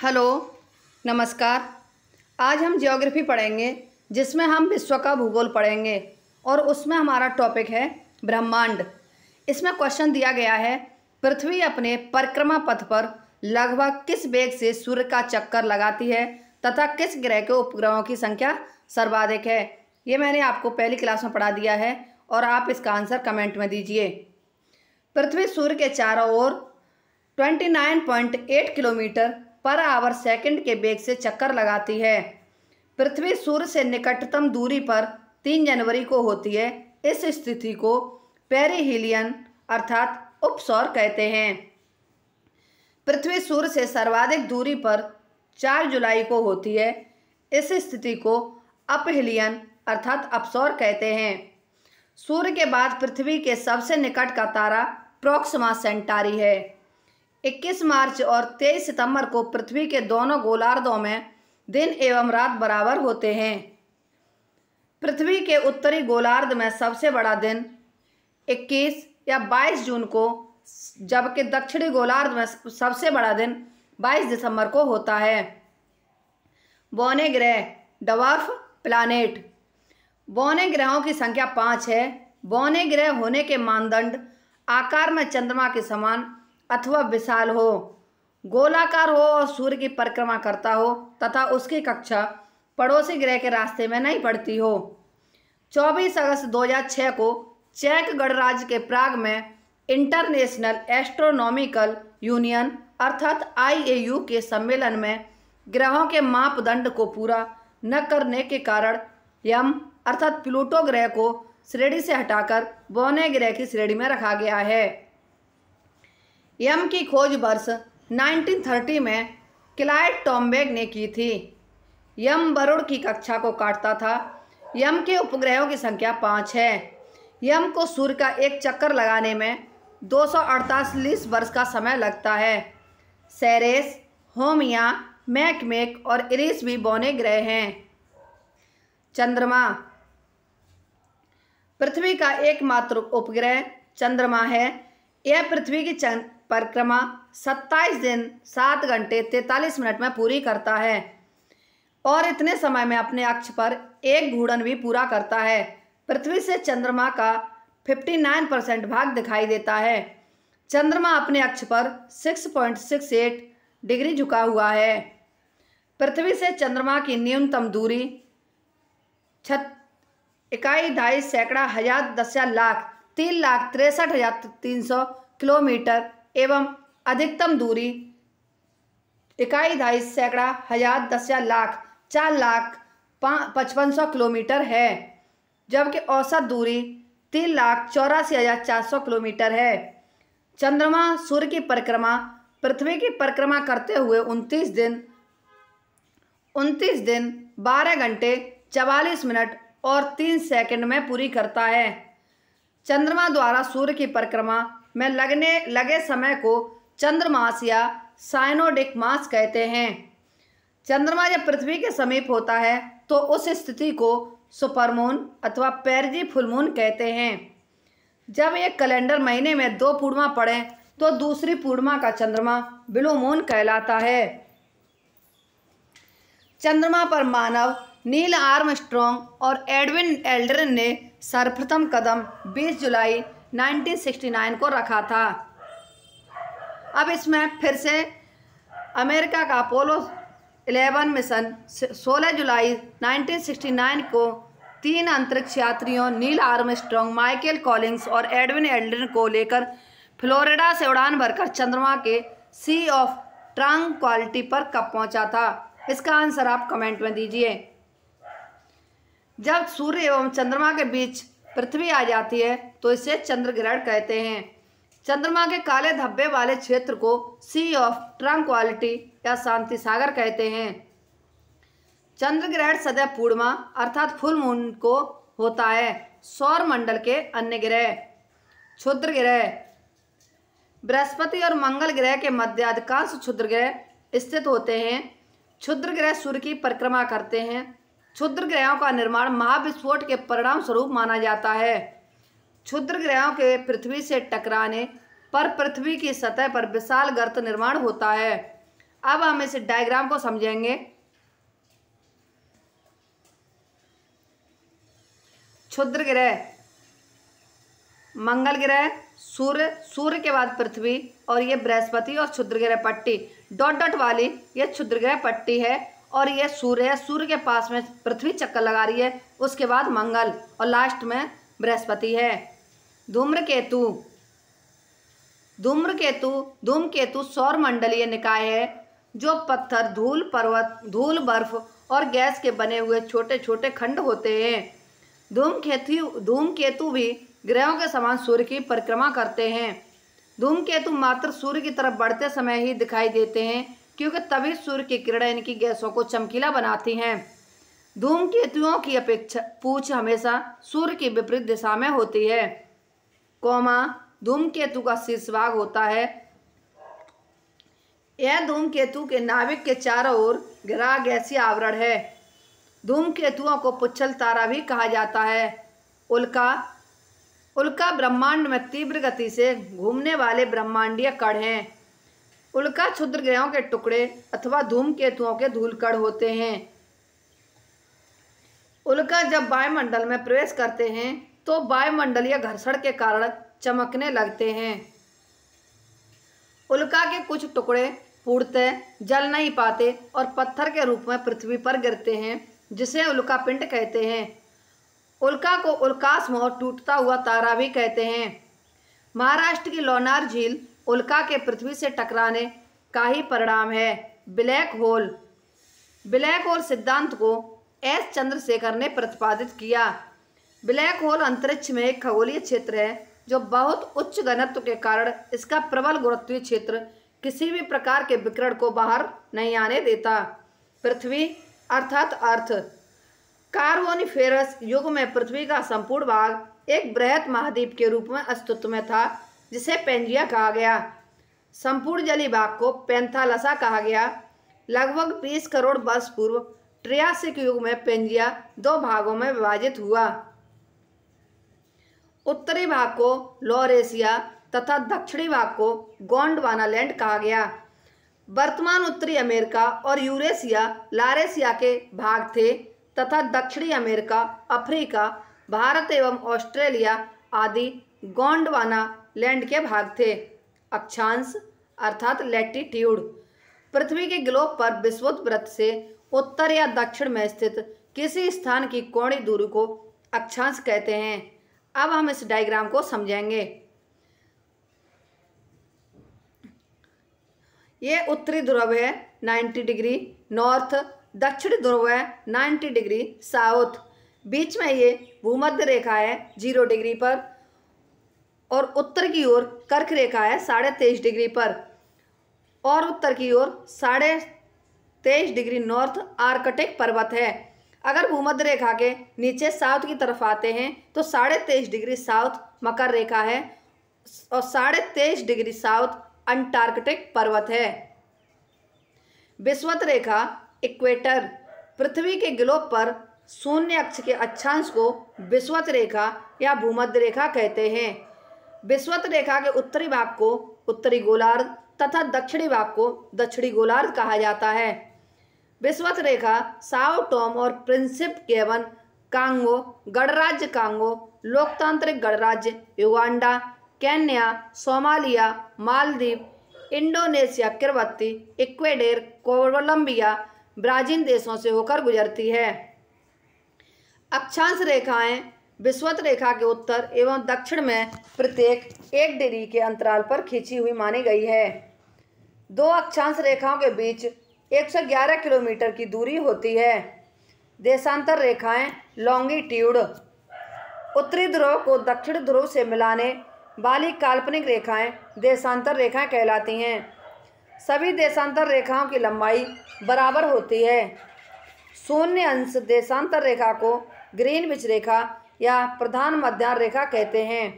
Hello, नमस्कार। आज हम ज्योग्राफी पढ़ेंगे जिसमें हम विश्व का भूगोल पढ़ेंगे और उसमें हमारा टॉपिक है ब्रह्मांड। इसमें क्वेश्चन दिया गया है, पृथ्वी अपने परिक्रमा पथ पर लगभग किस वेग से सूर्य का चक्कर लगाती है तथा किस ग्रह के उपग्रहों की संख्या सर्वाधिक है। ये मैंने आपको पहली क्लास में पढ़ा दिया है और आप इसका आंसर कमेंट में दीजिए। पृथ्वी सूर्य के चारों ओर 29.8 किलोमीटर पर आवर सेकंड के वेग से चक्कर लगाती है। पृथ्वी सूर्य से निकटतम दूरी पर 3 जनवरी को होती है। इस स्थिति को पेरिहीलियन अर्थात उपसौर कहते हैं। पृथ्वी सूर्य से सर्वाधिक दूरी पर 4 जुलाई को होती है। इस स्थिति को अपहिलियन अर्थात अपसौर कहते हैं। सूर्य के बाद पृथ्वी के सबसे निकट का तारा प्रोक्सिमा सेंटारी है। 21 मार्च और 23 सितंबर को पृथ्वी के दोनों गोलार्धों में दिन एवं रात बराबर होते हैं। पृथ्वी के उत्तरी गोलार्ध में सबसे बड़ा दिन 21 या 22 जून को, जबकि दक्षिणी गोलार्ध में सबसे बड़ा दिन 22 दिसंबर को होता है। बौने ग्रह डवार्फ प्लानेट। बौने ग्रहों की संख्या 5 है। बौने ग्रह होने के मानदंड आकार में चंद्रमा के समान अथवा विशाल हो, गोलाकार हो और सूर्य की परिक्रमा करता हो तथा उसकी कक्षा पड़ोसी ग्रह के रास्ते में नहीं पड़ती हो। 24 अगस्त 2006 को चेक गणराज्य के प्राग में इंटरनेशनल एस्ट्रोनॉमिकल यूनियन अर्थात IAU के सम्मेलन में ग्रहों के मापदंड को पूरा न करने के कारण यम अर्थात प्लूटो ग्रह को श्रेणी से हटाकर बौने ग्रह की श्रेणी में रखा गया है। यम की खोज वर्ष 1930 में क्लाइड टॉम्बेग ने की थी। यम वरुण की कक्षा को काटता था। यम के उपग्रहों की संख्या 5 है। यम को सूर्य का एक चक्कर लगाने में 248 वर्ष का समय लगता है। सेरेस, होमिया, मैकमेक और इरिस भी बौने ग्रह हैं। चंद्रमा। पृथ्वी का एकमात्र उपग्रह चंद्रमा है। यह पृथ्वी की परिक्रमा 27 दिन 7 घंटे 43 मिनट में पूरी करता है और इतने समय में अपने अक्ष पर एक घूर्णन भी पूरा करता है। पृथ्वी से चंद्रमा का 59% भाग दिखाई देता है। चंद्रमा अपने अक्ष पर 6.68 डिग्री झुका हुआ है। पृथ्वी से चंद्रमा की न्यूनतम दूरी 21.2 सैकड़ा हजार 10 लाख 3,63,300 किलोमीटर एवं अधिकतम दूरी 21.2 सैकड़ा हजार 10 लाख 4,55,000 किलोमीटर है, जबकि औसत दूरी 3,84,400 किलोमीटर है। चंद्रमा सूर्य की परिक्रमा पृथ्वी की परिक्रमा करते हुए 29 दिन 12 घंटे 44 मिनट और 3 सेकंड में पूरी करता है। चंद्रमा द्वारा सूर्य की परिक्रमा में लगे समय को चंद्रमास या साइनोडिक मास कहते हैं। चंद्रमा जब पृथ्वी के समीप होता है तो उस स्थिति को सुपरमून अथवा पेरिजी फुलमून कहते हैं। जब एक कैलेंडर महीने में 2 पूर्णिमा पड़े तो दूसरी पूर्णिमा का चंद्रमा ब्लू मून कहलाता है। चंद्रमा पर मानव नील आर्मस्ट्रॉन्ग और एडविन एल्ड्रिन ने सर्वप्रथम कदम 20 जुलाई 1969 को रखा था। अब इसमें फिर से अमेरिका का अपोलो 11 मिशन 16 जुलाई 1969 को 3 अंतरिक्ष यात्रियों नील आर्मस्ट्रॉन्ग, माइकल कॉलिंस और एडविन एल्ड्रिन को लेकर फ्लोरिडा से उड़ान भरकर चंद्रमा के सी ऑफ ट्रांक्विलिटी पर कब पहुंचा था। इसका आंसर आप कमेंट में दीजिए। जब सूर्य एवं चंद्रमा के बीच पृथ्वी आ जाती है तो इसे चंद्र ग्रहण कहते हैं। चंद्रमा के काले धब्बे वाले क्षेत्र को सी ऑफ ट्रांक्विलिटी या शांति सागर कहते हैं। चंद्र ग्रहण सदैव पूर्णिमा अर्थात फुल मून को होता है। सौर मंडल के अन्य ग्रह। क्षुद्र ग्रह। बृहस्पति और मंगल ग्रह के मध्य अधिकांश क्षुद्र ग्रह स्थित होते हैं। क्षुद्र ग्रह सूर्य की परिक्रमा करते हैं। क्षुद्र ग्रहों का निर्माण महाविस्फोट के परिणाम स्वरूप माना जाता है। क्षुद्र ग्रहों के पृथ्वी से टकराने पर पृथ्वी की सतह पर विशाल गर्त निर्माण होता है। अब हम इस डायग्राम को समझेंगे। क्षुद्र ग्रह, मंगल ग्रह, सूर्य, सूर्य के बाद पृथ्वी, और ये बृहस्पति और क्षुद्र ग्रह पट्टी डॉट डॉट वाली ये क्षुद्र ग्रह पट्टी है, और ये सूर्य है। सूर्य के पास में पृथ्वी चक्कर लगा रही है, उसके बाद मंगल और लास्ट में बृहस्पति है। धूम्रकेतु, धूम्रकेतु धूमकेतु सौर मंडलीय निकाय है जो पत्थर, धूल, पर्वत, धूल, बर्फ और गैस के बने हुए छोटे छोटे खंड होते हैं। धूमकेतु भी ग्रहों के समान सूर्य की परिक्रमा करते हैं। धूमकेतु मात्र सूर्य की तरफ बढ़ते समय ही दिखाई देते हैं, क्योंकि तभी सूर्य की किरणें इनकी गैसों को चमकीला बनाती हैं। धूमकेतुओं की अपेक्षा पूंछ हमेशा सूर्य की विपरीत दिशा में होती है, धूमकेतु का शीर्ष भाग होता है। यह धूमकेतु के नाभिक के चारों ओर घिरा गैसीय आवरण है। धूमकेतुओं को पुच्छल तारा भी कहा जाता है। उल्का ब्रह्मांड में तीव्र गति से घूमने वाले ब्रह्मांडीय कण हैं। उल्का क्षुद्र ग्रहों के टुकड़े अथवा धूमकेतुओं के धूलकण होते हैं। उल्का जब वायुमंडल में प्रवेश करते हैं तो वायुमंडलीय घर्षण के कारण चमकने लगते हैं। उल्का के कुछ टुकड़े पूर्णतः जल नहीं पाते और पत्थर के रूप में पृथ्वी पर गिरते हैं, जिसे उल्का पिंड कहते हैं। उल्का को उल्काश में टूटता हुआ तारा भी कहते हैं। महाराष्ट्र की लोनार झील उल्का के पृथ्वी से टकराने का ही परिणाम है। ब्लैक होल सिद्धांत को एस चंद्रशेखर ने प्रतिपादित किया। ब्लैक होल अंतरिक्ष में एक खगोलीय क्षेत्र है जो बहुत उच्च घनत्व के कारण इसका प्रबल गुरुत्वीय क्षेत्र किसी भी प्रकार के विकिरण को बाहर नहीं आने देता। पृथ्वी अर्थात अर्थ, कार्बोनिफेरस युग में पृथ्वी का संपूर्ण भाग एक बृहत महाद्वीप के रूप में अस्तित्व में था, जिसे पेंजिया कहा गया। संपूर्ण जलीय भाग को पैंथालसा कहा गया। लगभग 20 करोड़ वर्ष पूर्व ट्रियासिक युग में पेंजिया दो भागों में विभाजित हुआ। उत्तरी भाग को लॉरेशिया तथा दक्षिणी भाग को गोंडवाना लैंड कहा गया। वर्तमान उत्तरी अमेरिका और यूरेशिया लारेशिया के भाग थे तथा दक्षिणी अमेरिका, अफ्रीका, भारत एवं ऑस्ट्रेलिया आदि गोंडवाना लैंड के भाग थे। अक्षांश अर्थात लैटिट्यूड, पृथ्वी के ग्लोब पर विषुवत वृत्त से उत्तर या दक्षिण में स्थित किसी स्थान की कोणीय दूरी को अक्षांश कहते हैं। अब हम इस डायग्राम को समझेंगे। ये उत्तरी ध्रुव है 90 डिग्री नॉर्थ, दक्षिणी ध्रुव है 90 डिग्री साउथ। बीच में ये भूमध्य रेखा है 0 डिग्री पर, और उत्तर की ओर कर्क रेखा है 23.5 डिग्री पर, और उत्तर की ओर 23.5 डिग्री नॉर्थ आर्कटिक पर्वत है। अगर भूमध्य रेखा के नीचे साउथ की तरफ आते हैं तो 23.5 डिग्री साउथ मकर रेखा है और 23.5 डिग्री साउथ अंटार्कटिक पर्वत है। विषुवत रेखा इक्वेटर, पृथ्वी के ग्लोब पर शून्य अक्ष के अक्षांश को विषुवत रेखा या भूमध्य रेखा कहते हैं। विषुवत रेखा के उत्तरी भाग को उत्तरी गोलार्ध तथा दक्षिणी भाग को दक्षिणी गोलार्ध कहा जाता है। विषुवत रेखा साओ टोम और प्रिंसिप गेवन कांगो गणराज्य, कांगो लोकतांत्रिक गणराज्य, Uganda, Kenya, Somalia, Maldives, Indonesia, Kiribati, Ecuador, Colombia, Brazil देशों से होकर गुजरती है। अक्षांश रेखाएं विषुवत रेखा के उत्तर एवं दक्षिण में प्रत्येक 1 डिग्री के अंतराल पर खींची हुई मानी गई है। दो अक्षांश रेखाओं के बीच 111 किलोमीटर की दूरी होती है। देशांतर रेखाएं लॉन्गिट्यूड, उत्तरी ध्रुव को दक्षिण ध्रुव से मिलाने वाली काल्पनिक रेखाएं देशांतर रेखाएं कहलाती हैं। सभी देशांतर रेखाओं की लंबाई बराबर होती है। शून्य अंश देशांतर रेखा को ग्रीनविच रेखा या प्रधान मध्याह्न रेखा कहते हैं।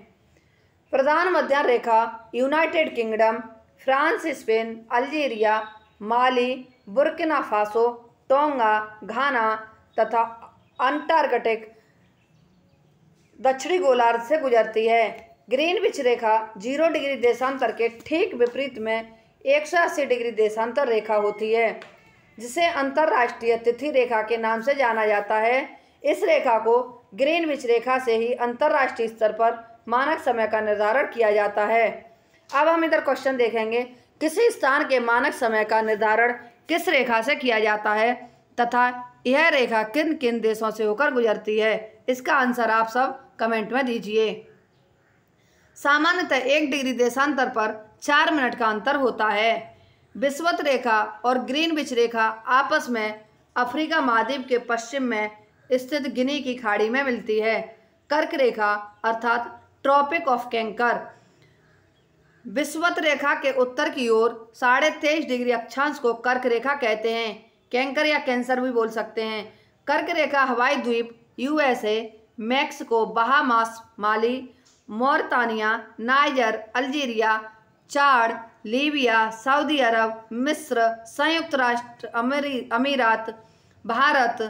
प्रधान मध्याह्न रेखा United Kingdom, France, Spain, Algeria, Mali, Burkina Faso, Tonga, Ghana तथा अंटार्कटिक दक्षिणी गोलार्ध से गुजरती है। ग्रीनविच रेखा 0 डिग्री देशांतर के ठीक विपरीत में 180 डिग्री देशांतर रेखा होती है, जिसे अंतर्राष्ट्रीय तिथि रेखा के नाम से जाना जाता है। इस रेखा को ग्रीनविच रेखा से ही अंतर्राष्ट्रीय स्तर पर मानक समय का निर्धारण किया जाता है। अब हम इधर क्वेश्चन देखेंगे, किसी स्थान के मानक समय का निर्धारण किस रेखा से किया जाता है तथा यह रेखा किन किन देशों से होकर गुजरती है। इसका आंसर आप सब कमेंट में दीजिए। सामान्यतः 1 डिग्री देशांतर पर 4 मिनट का अंतर होता है। विषुवत रेखा और ग्रीनविच रेखा आपस में अफ्रीका महाद्वीप के पश्चिम में स्थित गिनी की खाड़ी में मिलती है। कर्क रेखा अर्थात ट्रॉपिक ऑफ कैंकर विषुवत रेखा के उत्तर की ओर 23.5 डिग्री अक्षांश को कर्क रेखा कहते हैं। कैंकर या कैंसर भी बोल सकते हैं। कर्क रेखा हवाई द्वीप, यूएसए, मैक्सिको, बहामास, माली, मौरतानिया, नाइजर, अल्जीरिया, चाड, लीबिया, सऊदी अरब, मिस्र, संयुक्त राष्ट्र अमीरात, भारत,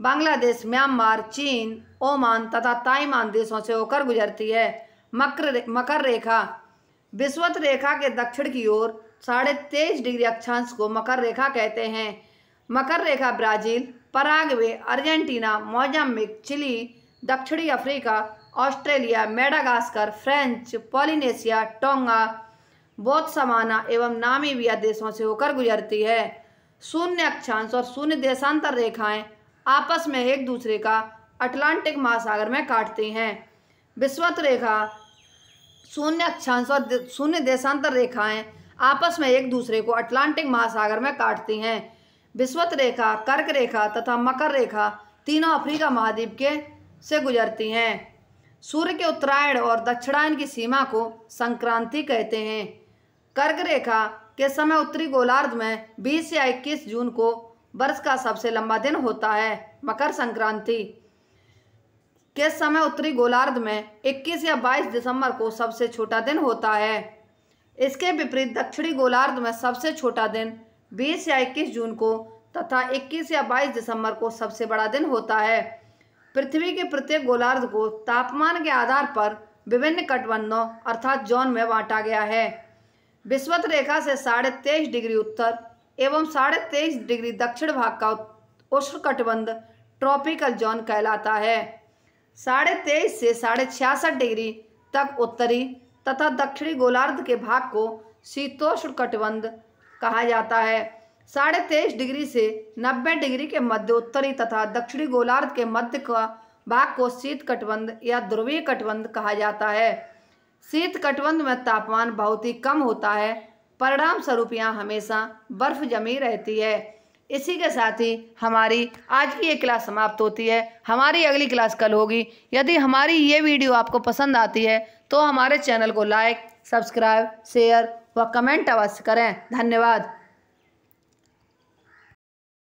बांग्लादेश, म्यांमार, चीन, ओमान तथा ताइवान देशों से होकर गुजरती है। मकर रेखा विषुवत रेखा के दक्षिण की ओर 23.5 डिग्री अक्षांश को मकर रेखा कहते हैं। मकर रेखा Brazil, Paraguay, Argentina, Mozambique, Chile, दक्षिणी Africa, Australia, Madagascar, French Polynesia, Tonga, Botswana एवं नामीबिया देशों से होकर गुजरती है। शून्य अक्षांश और शून्य देशांतर रेखाएं आपस में एक दूसरे का अटलांटिक महासागर में काटती हैं। विषुवत रेखा, शून्य अक्षांश और शून्य देशांतर रेखाएं आपस में एक दूसरे को अटलांटिक महासागर में काटती हैं। विषुवत रेखा, कर्क रेखा तथा मकर रेखा तीनों अफ्रीका महाद्वीप के से गुजरती हैं। सूर्य के उत्तरायण और दक्षिणायन की सीमा को संक्रांति कहते हैं। कर्क रेखा के समय उत्तरी गोलार्ध में 20 या 21 जून को वर्ष का सबसे लंबा दिन होता है। मकर संक्रांति के समय उत्तरी गोलार्ध में 21 या 22 दिसंबर को सबसे छोटा दिन होता है। इसके विपरीत दक्षिणी गोलार्ध में सबसे छोटा दिन 20 या 21 जून को तथा 21 या 22 दिसंबर को सबसे बड़ा दिन होता है। पृथ्वी के प्रत्येक गोलार्ध को तापमान के आधार पर विभिन्न कटबंधों अर्थात जोन में बांटा गया है। विषुवत रेखा से 23.5 डिग्री उत्तर एवं 23.5 डिग्री दक्षिण भाग का उष्णकटिबंध ट्रॉपिकल जोन कहलाता है। 23.5 से 66.5 डिग्री तक उत्तरी तथा दक्षिणी गोलार्ध के भाग को शीतोष्ण कटिबंध कहा जाता है। 23.5 डिग्री से 90 डिग्री के मध्य उत्तरी तथा दक्षिणी गोलार्ध के मध्य का भाग को शीत कटिबंध या ध्रुवीय कटिबंध कहा जाता है। शीत कटिबंध में तापमान बहुत ही कम होता है, परिणाम स्वरूप यहाँ हमेशा बर्फ जमी रहती है। इसी के साथ ही हमारी आज की ये क्लास समाप्त होती है। हमारी अगली क्लास कल होगी। यदि हमारी ये वीडियो आपको पसंद आती है तो हमारे चैनल को लाइक, सब्सक्राइब, शेयर व कमेंट अवश्य करें। धन्यवाद।